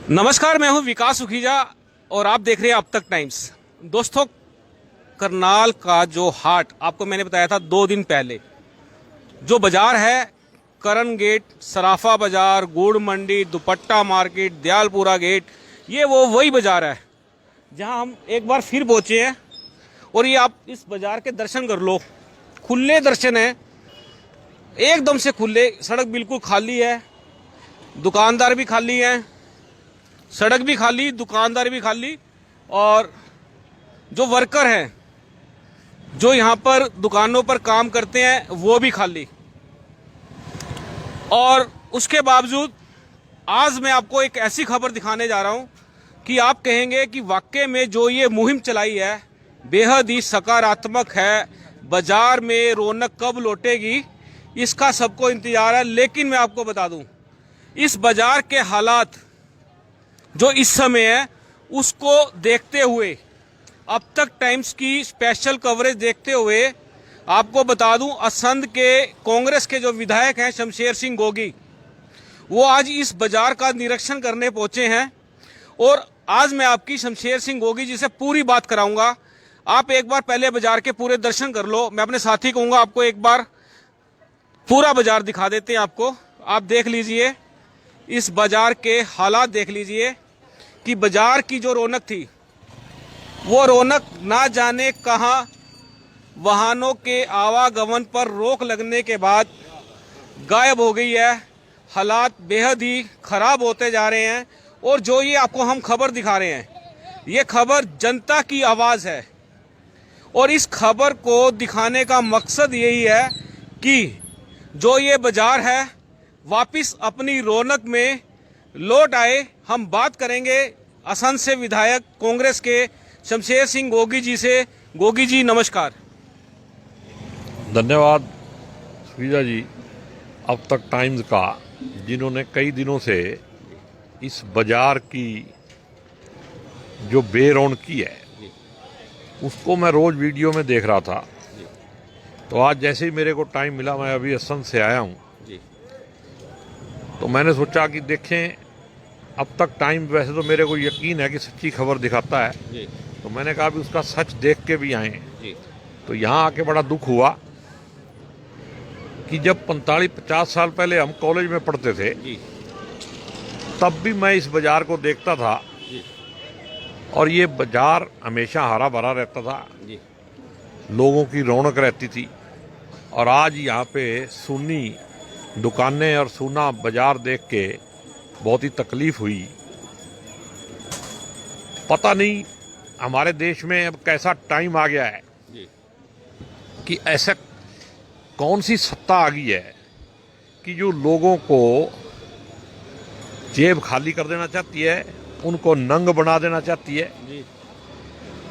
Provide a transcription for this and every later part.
नमस्कार, मैं हूं विकास सुखीजा और आप देख रहे हैं अब तक टाइम्स। दोस्तों, करनाल का जो हाट आपको मैंने बताया था 2 दिन पहले, जो बाजार है करण गेट, सराफा बाजार, गुड़ मंडी, दुपट्टा मार्केट, दयालपुरा गेट, ये वही बाजार है जहां हम एक बार फिर पहुंचे हैं। और ये आप इस बाजार के दर्शन कर लो, खुले दर्शन है, एकदम से खुले। सड़क बिल्कुल खाली है, दुकानदार भी खाली हैं, सड़क भी खाली, दुकानदार भी खाली, और जो वर्कर हैं जो यहाँ पर दुकानों पर काम करते हैं वो भी खाली। और उसके बावजूद आज मैं आपको एक ऐसी खबर दिखाने जा रहा हूँ कि आप कहेंगे कि वाकई में जो ये मुहिम चलाई है बेहद ही सकारात्मक है। बाजार में रौनक कब लौटेगी इसका सबको इंतजार है। लेकिन मैं आपको बता दूं, इस बाजार के हालात जो इस समय है उसको देखते हुए, अब तक टाइम्स की स्पेशल कवरेज देखते हुए आपको बता दूं, असंध के कांग्रेस के जो विधायक हैं शमशेर सिंह गोगी, वो आज इस बाजार का निरीक्षण करने पहुंचे हैं। और आज मैं आपकी शमशेर सिंह गोगी जी से पूरी बात कराऊंगा। आप एक बार पहले बाजार के पूरे दर्शन कर लो। मैं अपने साथी कहूंगा आपको एक बार पूरा बाजार दिखा देते हैं आपको। आप देख लीजिए, इस बाजार के हालात देख लीजिए कि बाजार की जो रौनक थी वो रौनक ना जाने कहां वाहनों के आवागमन पर रोक लगने के बाद गायब हो गई है। हालात बेहद ही खराब होते जा रहे हैं। और जो ये आपको हम खबर दिखा रहे हैं, ये खबर जनता की आवाज़ है। और इस खबर को दिखाने का मकसद यही है कि जो ये बाजार है वापस अपनी रौनक में लौट आए। हम बात करेंगे असंध से विधायक कांग्रेस के शमशेर सिंह गोगी जी से। गोगी जी नमस्कार। धन्यवाद सुखीजा जी, अब तक टाइम्स का, जिन्होंने कई दिनों से इस बाजार की जो बेरौनकी है उसको मैं रोज़ वीडियो में देख रहा था। तो आज जैसे ही मेरे को टाइम मिला, मैं अभी असंध से आया हूँ, तो मैंने सोचा कि देखें अब तक टाइम, वैसे तो मेरे को यकीन है कि सच्ची खबर दिखाता है, तो मैंने कहा भी उसका सच देख के भी आए। तो यहाँ आके बड़ा दुख हुआ कि जब 45-50 साल पहले हम कॉलेज में पढ़ते थे तब भी मैं इस बाजार को देखता था और ये बाजार हमेशा हरा भरा रहता था, लोगों की रौनक रहती थी। और आज यहाँ पे सुनी दुकानें और सूना बाजार देख के बहुत ही तकलीफ हुई। पता नहीं हमारे देश में अब कैसा टाइम आ गया है कि ऐसा कौन सी सत्ता आ गई है कि जो लोगों को जेब खाली कर देना चाहती है, उनको नंग बना देना चाहती है,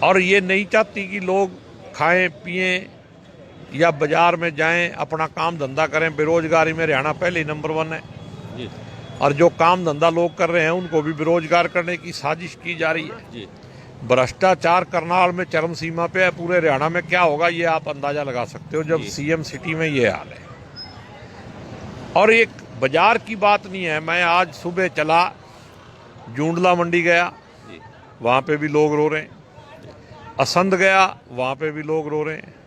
और ये नहीं चाहती कि लोग खाएं पिएं या बाजार में जाएं, अपना काम धंधा करें। बेरोजगारी में हरियाणा पहले ही नंबर 1 है, और जो काम धंधा लोग कर रहे हैं उनको भी बेरोजगार करने की साजिश की जा रही है। भ्रष्टाचार करनाल में चरम सीमा पे है। पूरे हरियाणा में क्या होगा ये आप अंदाजा लगा सकते हो जब सीएम सिटी में ये हाल है। और एक बाजार की बात नहीं है, मैं आज सुबह चला, जूंडला मंडी गया, वहाँ पे भी लोग रो रहे हैं। असंध गया, वहाँ पे भी लोग रो रहे हैं।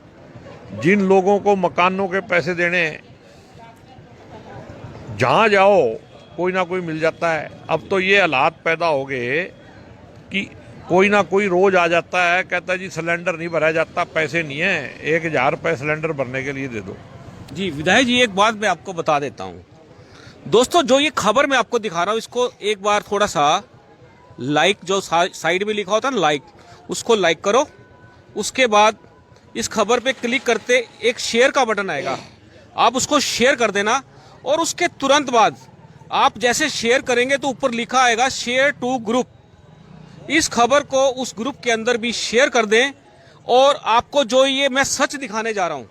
जिन लोगों को मकानों के पैसे देने हैं, जहाँ जाओ कोई ना कोई मिल जाता है। अब तो ये हालात पैदा हो गए कि कोई ना कोई रोज आ जाता है, कहता है जी सिलेंडर नहीं भरा जाता, पैसे नहीं है, 1000 रुपये सिलेंडर भरने के लिए दे दो। जी विधायक जी, एक बात मैं आपको बता देता हूँ। दोस्तों, जो ये खबर मैं आपको दिखा रहा हूँ इसको एक बार थोड़ा सा लाइक, जो साइड में लिखा होता है ना लाइक, उसको लाइक करो। उसके बाद इस खबर पे क्लिक करते एक शेयर का बटन आएगा, आप उसको शेयर कर देना। और उसके तुरंत बाद आप जैसे शेयर करेंगे तो ऊपर लिखा आएगा शेयर टू ग्रुप। इस खबर को उस ग्रुप के अंदर भी शेयर कर दें। और आपको जो ये मैं सच दिखाने जा रहा हूं,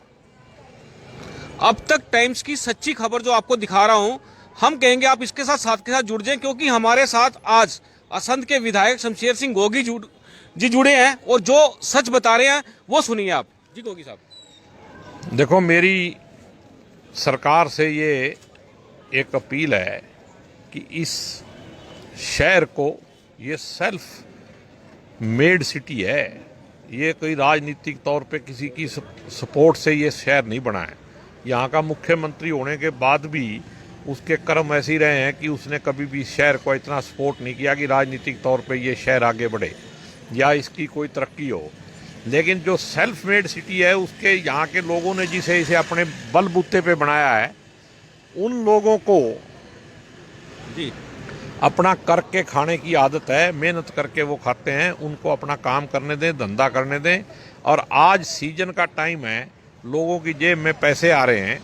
अब तक टाइम्स की सच्ची खबर जो आपको दिखा रहा हूं, हम कहेंगे आप इसके साथ के साथ जुड़ जाएं, क्योंकि हमारे साथ आज असंध के विधायक शमशेर सिंह गोगी जी जुड़े हैं और जो सच बता रहे हैं वो सुनिए आप। जी गोगी साहब। देखो, मेरी सरकार से ये एक अपील है कि इस शहर को, ये सेल्फ मेड सिटी है, ये कोई राजनीतिक तौर पे किसी की सपोर्ट से ये शहर नहीं बना है। यहाँ का मुख्यमंत्री होने के बाद भी उसके कर्म ऐसे ही रहे हैं कि उसने कभी भी शहर को इतना सपोर्ट नहीं किया कि राजनीतिक तौर पे ये शहर आगे बढ़े या इसकी कोई तरक्की हो। लेकिन जो सेल्फ मेड सिटी है, उसके यहाँ के लोगों ने जिसे इसे अपने बलबूते पे बनाया है, उन लोगों को जी अपना करके खाने की आदत है, मेहनत करके वो खाते हैं, उनको अपना काम करने दें, धंधा करने दें। और आज सीजन का टाइम है, लोगों की जेब में पैसे आ रहे हैं।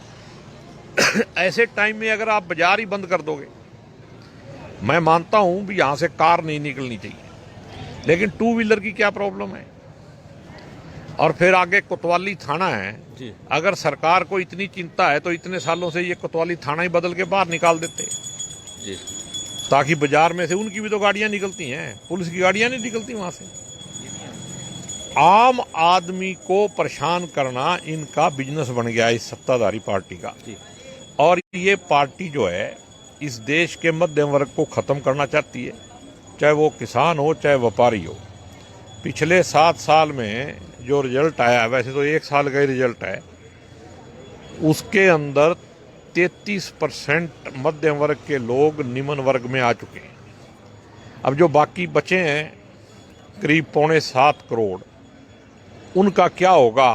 ऐसे टाइम में अगर आप बाजार ही बंद कर दोगे, मैं मानता हूं भी यहां से कार नहीं निकलनी चाहिए, लेकिन टू व्हीलर की क्या प्रॉब्लम है। और फिर आगे कोतवाली थाना है जी। अगर सरकार को इतनी चिंता है तो इतने सालों से ये कोतवाली थाना ही बदल के बाहर निकाल देते जी, ताकि बाजार में से उनकी भी तो गाड़ियां निकलती हैं, पुलिस की गाड़ियां नहीं निकलती वहां से। आम आदमी को परेशान करना इनका बिजनेस बन गया है इस सत्ताधारी पार्टी का। और ये पार्टी जो है इस देश के मध्यम वर्ग को खत्म करना चाहती है, चाहे वो किसान हो चाहे व्यापारी हो। पिछले 7 साल में जो रिजल्ट आया, वैसे तो 1 साल का ही रिजल्ट है, उसके अंदर 33% मध्यम वर्ग के लोग निम्न वर्ग में आ चुके हैं। अब जो बाकी बचे हैं करीब 6.25 करोड़, उनका क्या होगा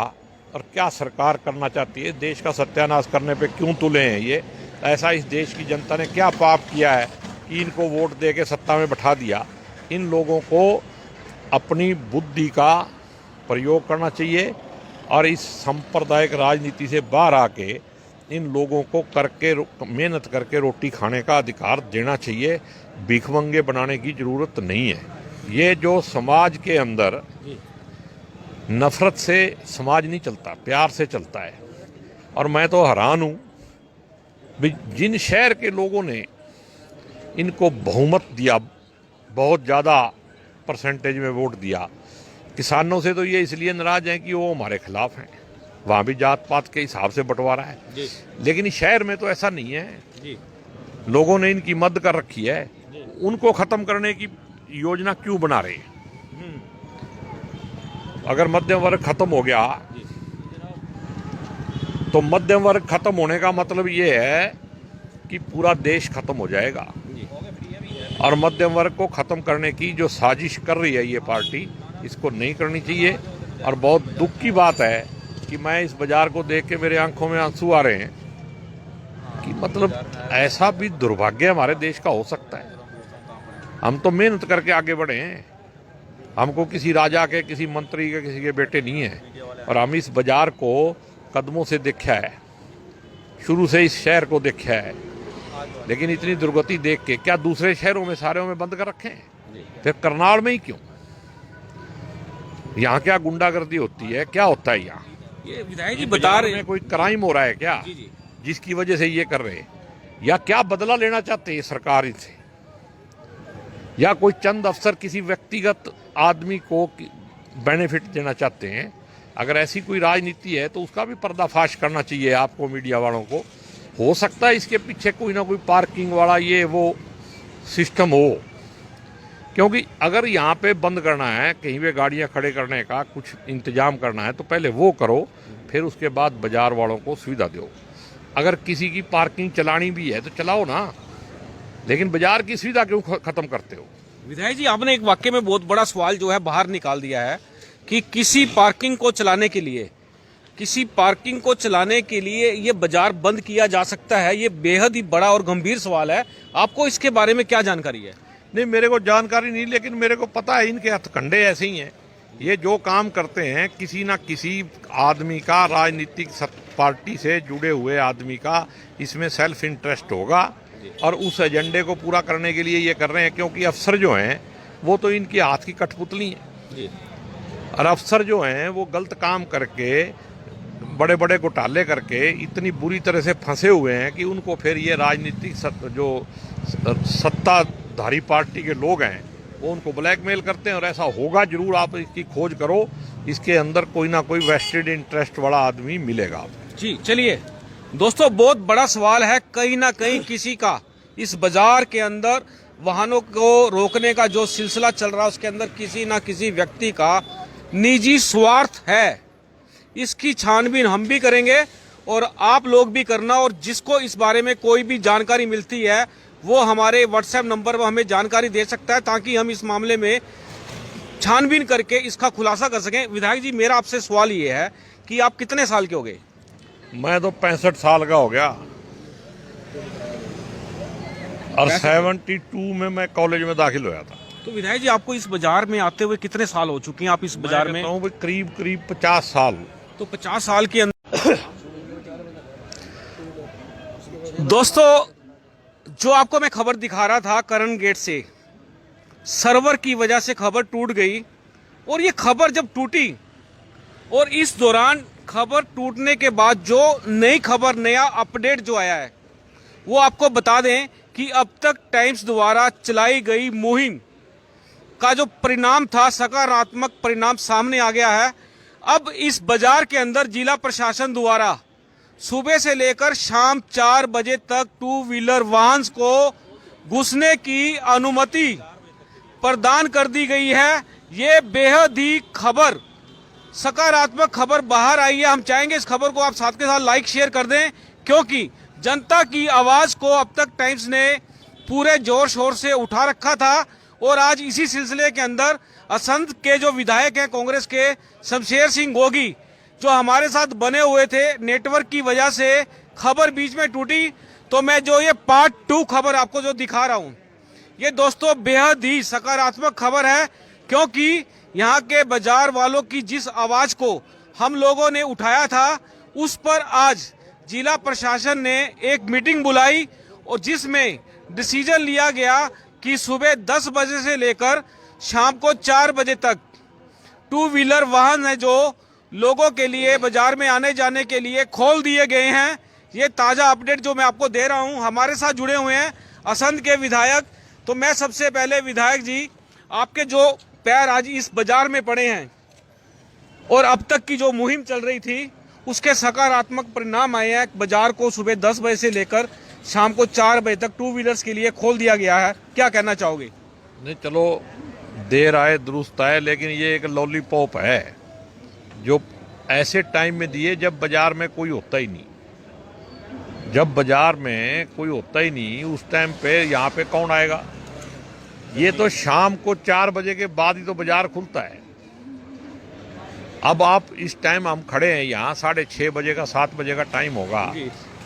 और क्या सरकार करना चाहती है? देश का सत्यानाश करने पे क्यों तुले हैं ये? ऐसा इस देश की जनता ने क्या पाप किया है कि इनको वोट दे के सत्ता में बैठा दिया? इन लोगों को अपनी बुद्धि का प्रयोग करना चाहिए और इस सांप्रदायिक राजनीति से बाहर आके इन लोगों को करके मेहनत करके रोटी खाने का अधिकार देना चाहिए। भिखमंगे बनाने की ज़रूरत नहीं है। ये जो समाज के अंदर नफरत से समाज नहीं चलता, प्यार से चलता है। और मैं तो हैरान हूँ भी जिन शहर के लोगों ने इनको बहुमत दिया, बहुत ज़्यादा परसेंटेज में वोट दिया, किसानों से तो ये इसलिए नाराज हैं कि वो हमारे खिलाफ हैं, वहाँ भी जात पात के हिसाब से बंटवारा है। लेकिन इस शहर में तो ऐसा नहीं है जी। लोगों ने इनकी मदद कर रखी है, उनको ख़त्म करने की योजना क्यों बना रहे हैं? अगर मध्यम वर्ग खत्म हो गया तो मध्यम वर्ग खत्म होने का मतलब ये है कि पूरा देश खत्म हो जाएगा। और मध्यम वर्ग को खत्म करने की जो साजिश कर रही है ये पार्टी, इसको नहीं करनी चाहिए। और बहुत दुख की बात है कि मैं इस बाजार को देख के मेरे आंखों में आंसू आ रहे हैं कि मतलब ऐसा भी दुर्भाग्य हमारे देश का हो सकता है। हम तो मेहनत करके आगे बढ़े हैं, हमको किसी राजा के, किसी मंत्री के, किसी के बेटे नहीं है। और हम इस बाजार को कदमों से देखा है, शुरू से इस शहर को देखा है। लेकिन इतनी दुर्गति देख के क्या दूसरे शहरों में सारे में बंद कर रखे हैं? फिर करनाल में ही क्यों? यहाँ क्या गुंडागर्दी होती है, क्या होता है यहाँ? ये विधायक जी बता रहे हैं कोई क्राइम हो रहा है क्या जिसकी वजह से ये कर रहे हैं? या क्या बदला लेना चाहते हैं सरकार इनसे? या कोई चंद अफसर किसी व्यक्तिगत आदमी को बेनिफिट देना चाहते हैं? अगर ऐसी कोई राजनीति है तो उसका भी पर्दाफाश करना चाहिए आपको, मीडिया वालों को। हो सकता है इसके पीछे कोई ना कोई पार्किंग वाला ये वो सिस्टम हो, क्योंकि अगर यहाँ पे बंद करना है, कहीं पे गाड़ियाँ खड़े करने का कुछ इंतजाम करना है तो पहले वो करो, फिर उसके बाद बाजार वालों को सुविधा दो। अगर किसी की पार्किंग चलानी भी है तो चलाओ ना, लेकिन बाजार की सुविधा क्यों खत्म करते हो? विधायक जी, आपने एक वाक्य में बहुत बड़ा सवाल जो है बाहर निकाल दिया है कि किसी पार्किंग को चलाने के लिए ये बाजार बंद किया जा सकता है। ये बेहद ही बड़ा और गंभीर सवाल है। आपको इसके बारे में क्या जानकारी है? नहीं, मेरे को जानकारी नहीं, लेकिन मेरे को पता है इनके हथकंडे ऐसे ही हैं। ये जो काम करते हैं, किसी ना किसी आदमी का, राजनीतिक पार्टी से जुड़े हुए आदमी का इसमें सेल्फ इंटरेस्ट होगा और उस एजेंडे को पूरा करने के लिए ये कर रहे हैं। क्योंकि अफसर जो हैं वो तो इनके हाथ की कठपुतली हैं, और अफसर जो हैं वो गलत काम करके, बड़े बड़े घोटाले करके इतनी बुरी तरह से फंसे हुए हैं कि उनको फिर ये राजनीतिक जो सत्ताधारी पार्टी के लोग हैं वो उनको ब्लैकमेल करते हैं। और ऐसा होगा जरूर, आप इसकी खोज करो, इसके अंदर कोई ना कोई वेस्टेड इंटरेस्ट वाला आदमी मिलेगा। जी चलिए दोस्तों, बहुत बड़ा सवाल है, कहीं ना कहीं किसी का इस बाजार के अंदर वाहनों को रोकने का जो सिलसिला चल रहा है उसके अंदर किसी ना किसी व्यक्ति का निजी स्वार्थ है। इसकी छानबीन हम भी करेंगे और आप लोग भी करना, और जिसको इस बारे में कोई भी जानकारी मिलती है वो हमारे व्हाट्सएप नंबर पर हमें जानकारी दे सकता है, ताकि हम इस मामले में छानबीन करके इसका खुलासा कर सकें। विधायक जी, मेरा आपसे सवाल ये है कि आप कितने साल के हो गए? मैं तो 65 साल का हो गया और 72 में मैं कॉलेज में दाखिल हुआ था। तो विधायक जी, आपको इस बाजार में आते हुए कितने साल हो चुके हैं? आप इस बाजार में? करीब 50 साल। तो 50 साल के अंदर दोस्तों, जो आपको मैं खबर दिखा रहा था करण गेट से, सर्वर की वजह से खबर टूट गई। और ये खबर जब टूटी और इस दौरान खबर टूटने के बाद जो नई खबर, नया अपडेट जो आया है, वो आपको बता दें कि अब तक टाइम्स द्वारा चलाई गई मुहिम का जो परिणाम था, सकारात्मक परिणाम सामने आ गया है। अब इस बाजार के अंदर जिला प्रशासन द्वारा सुबह से लेकर शाम 4 बजे तक 2 व्हीलर वाहन को घुसने की अनुमति प्रदान कर दी गई है। ये बेहद ही खबर, सकारात्मक खबर बाहर आई है। हम चाहेंगे इस खबर को आप साथ के साथ लाइक शेयर कर दें, क्योंकि जनता की आवाज को अब तक टाइम्स ने पूरे जोर शोर से उठा रखा था। और आज इसी सिलसिले के अंदर असंध के जो विधायक हैं कांग्रेस के, शमशेर सिंह गोगी, जो हमारे साथ बने हुए थे, नेटवर्क की वजह से खबर बीच में टूटी। तो मैं जो ये पार्ट 2 खबर आपको जो दिखा रहा हूं, ये दोस्तों बेहद ही सकारात्मक खबर है, क्योंकि यहाँ के बाजार वालों की जिस आवाज को हम लोगों ने उठाया था, उस पर आज जिला प्रशासन ने एक मीटिंग बुलाई और जिसमें डिसीजन लिया गया कि सुबह 10 बजे से लेकर शाम को 4 बजे तक 2 व्हीलर वाहन है जो लोगों के लिए बाजार में आने जाने के लिए खोल दिए गए हैं। ये ताज़ा अपडेट जो मैं आपको दे रहा हूं, हमारे साथ जुड़े हुए हैं असंध के विधायक। तो मैं सबसे पहले विधायक जी, आपके जो पैर आज इस बाजार में पड़े हैं और अब तक की जो मुहिम चल रही थी, उसके सकारात्मक परिणाम आए हैं। बाजार को सुबह 10 बजे से लेकर शाम को 4 बजे तक 2 व्हीलर्स के लिए खोल दिया गया है, क्या कहना चाहोगे? नहीं, चलो देर आए दुरुस्त आए, लेकिन ये एक लॉलीपॉप है जो ऐसे टाइम में दिए जब बाजार में कोई होता ही नहीं। जब बाजार में कोई होता ही नहीं, उस टाइम पे यहाँ पे कौन आएगा? ये तो शाम को 4 बजे के बाद ही तो बाजार खुलता है। अब आप इस टाइम हम खड़े हैं यहाँ, 6:30 बजे का 7 बजे का टाइम होगा।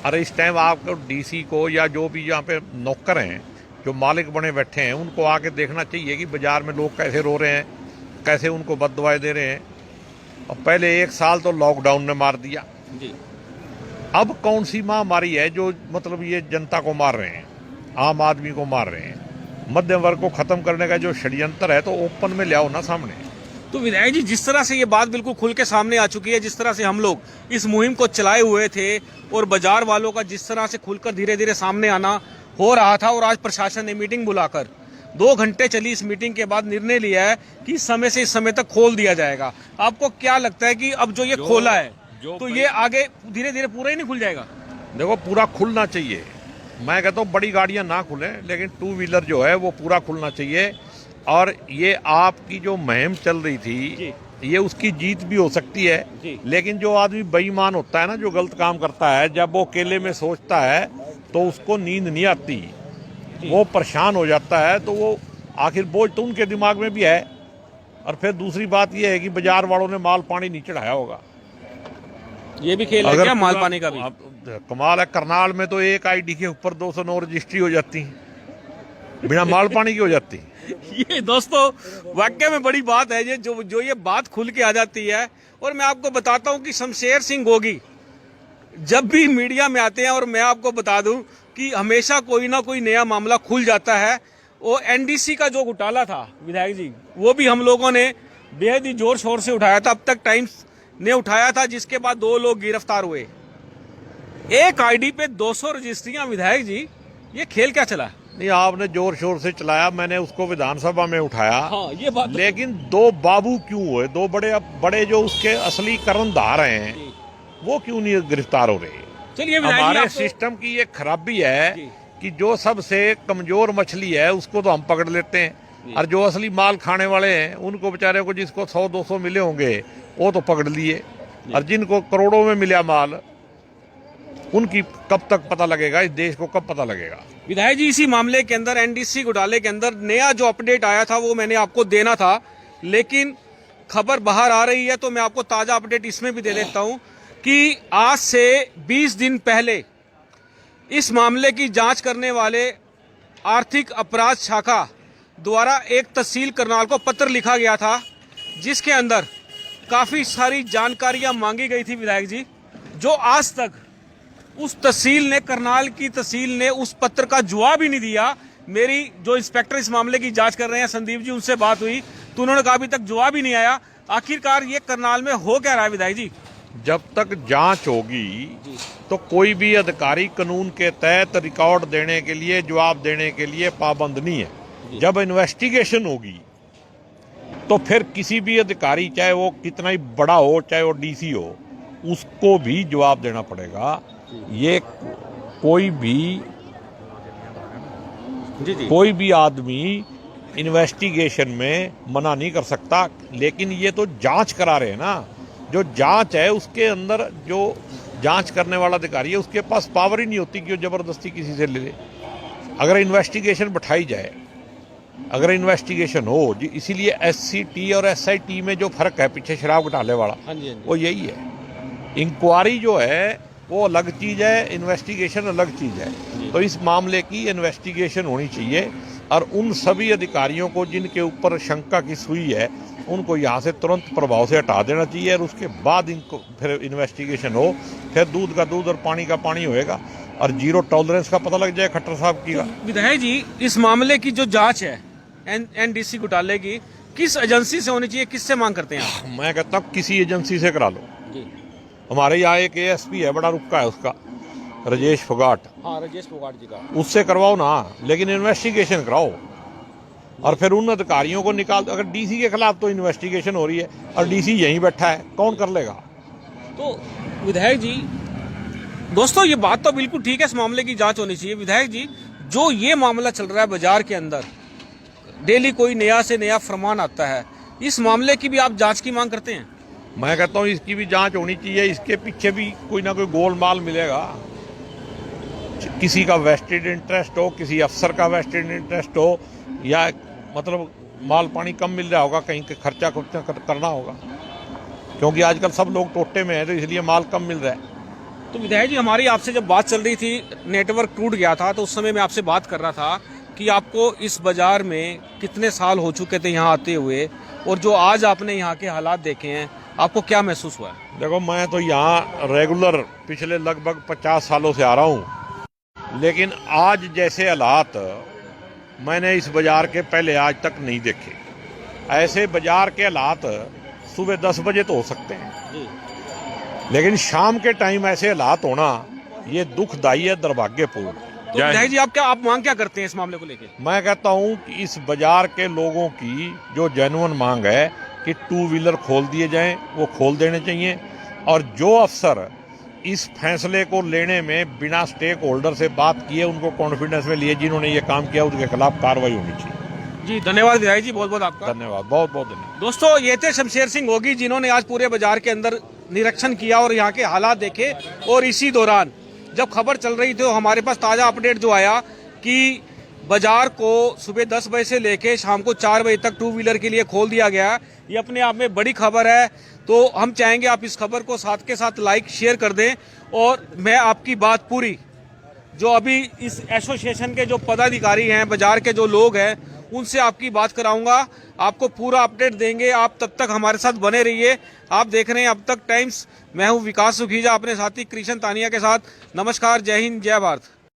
अरे इस टाइम आपको डीसी को या जो भी यहाँ पे नौकर हैं, जो मालिक बने बैठे हैं, उनको आके देखना चाहिए कि बाजार में लोग कैसे रो रहे हैं, कैसे उनको बददुआएं दे रहे हैं। और पहले 1 साल तो लॉकडाउन ने मार दिया जी। अब कौन सी महामारी है जो मतलब ये जनता को मार रहे हैं, आम आदमी को मार रहे हैं? मध्यम वर्ग को खत्म करने का जो षड्यंत्र है, तो ओपन में ले आओ ना सामने। तो विधायक जी, जिस तरह से ये बात बिल्कुल खुल के सामने आ चुकी है, जिस तरह से हम लोग इस मुहिम को चलाए हुए थे और बाजार वालों का जिस तरह से खुलकर धीरे धीरे सामने आना हो रहा था, और आज प्रशासन ने मीटिंग बुलाकर 2 घंटे चली इस मीटिंग के बाद निर्णय लिया है कि इस समय से इस समय तक खोल दिया जाएगा। आपको क्या लगता है कि अब जो ये खोला है तो ये आगे धीरे धीरे पूरा ही नहीं खुल जाएगा? देखो, पूरा खुलना चाहिए। मैं कहता हूँ बड़ी गाड़ियां ना खुलें, लेकिन 2 व्हीलर जो है वो पूरा खुलना चाहिए। और ये आपकी जो मुहिम चल रही थी, ये उसकी जीत भी हो सकती है, लेकिन जो आदमी बेईमान होता है ना, जो गलत काम करता है, जब वो अकेले में सोचता है तो उसको नींद नहीं आती, वो परेशान हो जाता है। तो वो आखिर बोझ तो उनके दिमाग में भी है। और फिर दूसरी बात ये है कि बाजार वालों ने माल पानी नहीं चढ़ाया होगा। ये भी खेल है क्या माल पानी का भी? कमाल है, करनाल में तो एक आईडी के ऊपर 209 रजिस्ट्री हो जाती है, बिना माल पानी की हो जाती। ये दोस्तों वाकई में बड़ी बात है, ये जो ये बात खुल के आ जाती है। और मैं आपको बताता हूं कि शमशेर सिंह गोगी जब भी मीडिया में आते हैं, और मैं आपको बता दूं कि हमेशा कोई ना कोई नया मामला खुल जाता है। वो एनडीसी का जो घोटाला था विधायक जी, वो भी हम लोगों ने बेहद ही जोर शोर से उठाया था। अब तक टाइम्स ने उठाया था, जिसके बाद 2 लोग गिरफ्तार हुए। एक आईडी पे 200 रजिस्ट्रियां विधायक जी, ये खेल क्या चला? नहीं, आपने जोर शोर से चलाया, मैंने उसको विधानसभा में उठाया। हाँ, ये बात। लेकिन 2 बाबू क्यों हुए? 2 बड़े जो उसके असली कर्णधार हैं, वो क्यों नहीं गिरफ्तार हो रहे? चलिए, हमारे सिस्टम की ये खराबी है कि जो सबसे कमजोर मछली है उसको तो हम पकड़ लेते हैं, और जो असली माल खाने वाले हैं उनको बेचारे को जिसको 100-200 मिले होंगे वो तो पकड़ लिए, और जिनको करोड़ों में मिला माल उनकी कब तक पता लगेगा, इस देश को कब पता लगेगा। विधायक जी, इसी मामले के अंदर एनडीसी घोटाले के अंदर नया जो अपडेट आया था वो मैंने आपको देना था, लेकिन खबर बाहर आ रही है तो मैं आपको ताजा अपडेट इसमें भी दे देता हूं कि आज से 20 दिन पहले इस मामले की जांच करने वाले आर्थिक अपराध शाखा द्वारा एक तहसील करनाल को पत्र लिखा गया था, जिसके अंदर काफी सारी जानकारियां मांगी गई थी विधायक जी, जो आज तक उस तहसील ने, करनाल की तहसील ने उस पत्र का जवाब ही नहीं दिया। मेरी जो इंस्पेक्टर इस मामले की जांच कर रहे हैं संदीप जी, उनसे बात हुई तो उन्होंने कहा अभी तक जवाब ही नहीं आया। आखिरकार ये करनाल में हो क्या रहा है विधायक जी? जब तक जांच होगी तो कोई भी अधिकारी कानून के तहत रिकॉर्ड देने के लिए, जवाब देने के लिए पाबंद नहीं है। जब इन्वेस्टिगेशन होगी तो फिर किसी भी अधिकारी, चाहे वो कितना ही बड़ा हो, चाहे वो डीसी हो, उसको भी जवाब देना पड़ेगा। ये कोई भी आदमी इन्वेस्टिगेशन में मना नहीं कर सकता, लेकिन ये तो जांच करा रहे हैं ना। जो जांच है उसके अंदर जो जांच करने वाला अधिकारी है उसके पास पावर ही नहीं होती कि वो जबरदस्ती किसी से ले ले। अगर इन्वेस्टिगेशन बैठाई जाए, अगर इन्वेस्टिगेशन हो जी, इसीलिए SCT और SIT में जो फर्क है पीछे शराब घोटाले वाला, वो यही है। इंक्वायरी जो है वो अलग चीज़ है, इन्वेस्टिगेशन अलग चीज़ है। तो इस मामले की इन्वेस्टिगेशन होनी चाहिए, और उन सभी अधिकारियों को जिनके ऊपर शंका की सुई है उनको यहाँ से तुरंत प्रभाव से हटा देना चाहिए, और उसके बाद इनको फिर इन्वेस्टिगेशन हो, फिर दूध का दूध और पानी का पानी होएगा, और जीरो टॉलरेंस का पता लग जाए खट्टर साहब की। विधायक जी, इस मामले की जो जांच है NDC घोटाले की, किस एजेंसी से होनी चाहिए, किससे मांग करते हैं आप? मैं कहता हूँ किसी एजेंसी से करा लो। हमारे यहाँ एक ASP है, बड़ा रुक्का है उसका, राजेश फोगाट। हाँ, राजेश फोगाट जी का। उससे करवाओ ना, लेकिन इन्वेस्टिगेशन कराओ, और फिर उन अधिकारियों को निकाल दो। अगर DC के खिलाफ तो इन्वेस्टिगेशन हो रही है और DC यहीं बैठा है, कौन कर लेगा? तो विधायक जी, दोस्तों ये बात तो बिल्कुल ठीक है, इस मामले की जांच होनी चाहिए। विधायक जी, जो ये मामला चल रहा है बाजार के अंदर, डेली कोई नया से नया फरमान आता है, इस मामले की भी आप जांच की मांग करते हैं? मैं कहता हूँ इसकी भी जांच होनी चाहिए। इसके पीछे भी कोई ना कोई गोलमाल मिलेगा। किसी का वेस्टेड इंटरेस्ट हो, किसी अफसर का वेस्टेड इंटरेस्ट हो, या मतलब माल पानी कम मिल रहा होगा, कहीं खर्चा करना होगा, क्योंकि आजकल सब लोग टोटे में हैं तो इसलिए माल कम मिल रहा है। तो विधायक जी, हमारी आपसे जब बात चल रही थी, नेटवर्क टूट गया था, तो उस समय मैं आपसे बात कर रहा था कि आपको इस बाजार में कितने साल हो चुके थे यहाँ आते हुए, और जो आज आपने यहाँ के हालात देखे हैं, आपको क्या महसूस हुआ है? देखो, मैं तो यहाँ रेगुलर पिछले लगभग 50 सालों से आ रहा हूँ, लेकिन आज जैसे हालात मैंने इस बाजार के पहले आज तक नहीं देखे। ऐसे बाजार के हालात सुबह 10 बजे तो हो सकते हैं, लेकिन शाम के टाइम ऐसे हालात होना ये दुखदायी है, दुर्भाग्यपूर्ण। तो विधायक जी, आप मांग क्या करते हैं इस मामले को लेकर? मैं कहता हूँ कि इस बाजार के लोगों की जो जेन्युइन मांग है कि 2 व्हीलर खोल दिए जाएं, वो खोल देने चाहिए, और जो अफसर इस फैसले को लेने में बिना स्टेक होल्डर से बात किए, उनको कॉन्फिडेंस में लिए, जिन्होंने ये काम किया, उनके खिलाफ कार्रवाई होनी चाहिए। जी धन्यवाद विधायक जी, बहुत बहुत आपका धन्यवाद, बहुत बहुत धन्यवाद। दोस्तों, ये थे शमशेर सिंह गोगी, जिन्होंने आज पूरे बाजार के अंदर निरीक्षण किया और यहाँ के हालात देखे। और इसी दौरान जब खबर चल रही थी तो हमारे पास ताजा अपडेट जो आया कि बाजार को सुबह 10 बजे से लेके शाम को 4 बजे तक 2 व्हीलर के लिए खोल दिया गया। ये अपने आप में बड़ी खबर है, तो हम चाहेंगे आप इस खबर को साथ के साथ लाइक शेयर कर दें। और मैं आपकी बात पूरी, जो अभी इस एसोसिएशन के जो पदाधिकारी हैं, बाजार के जो लोग हैं, उनसे आपकी बात कराऊंगा, आपको पूरा अपडेट देंगे। आप तब तक हमारे साथ बने रहिए। आप देख रहे हैं अब तक टाइम्स। मैं हूं विकास सुखीजा, अपने साथी कृष्ण तानिया के साथ। नमस्कार, जय हिंद, जय भारत।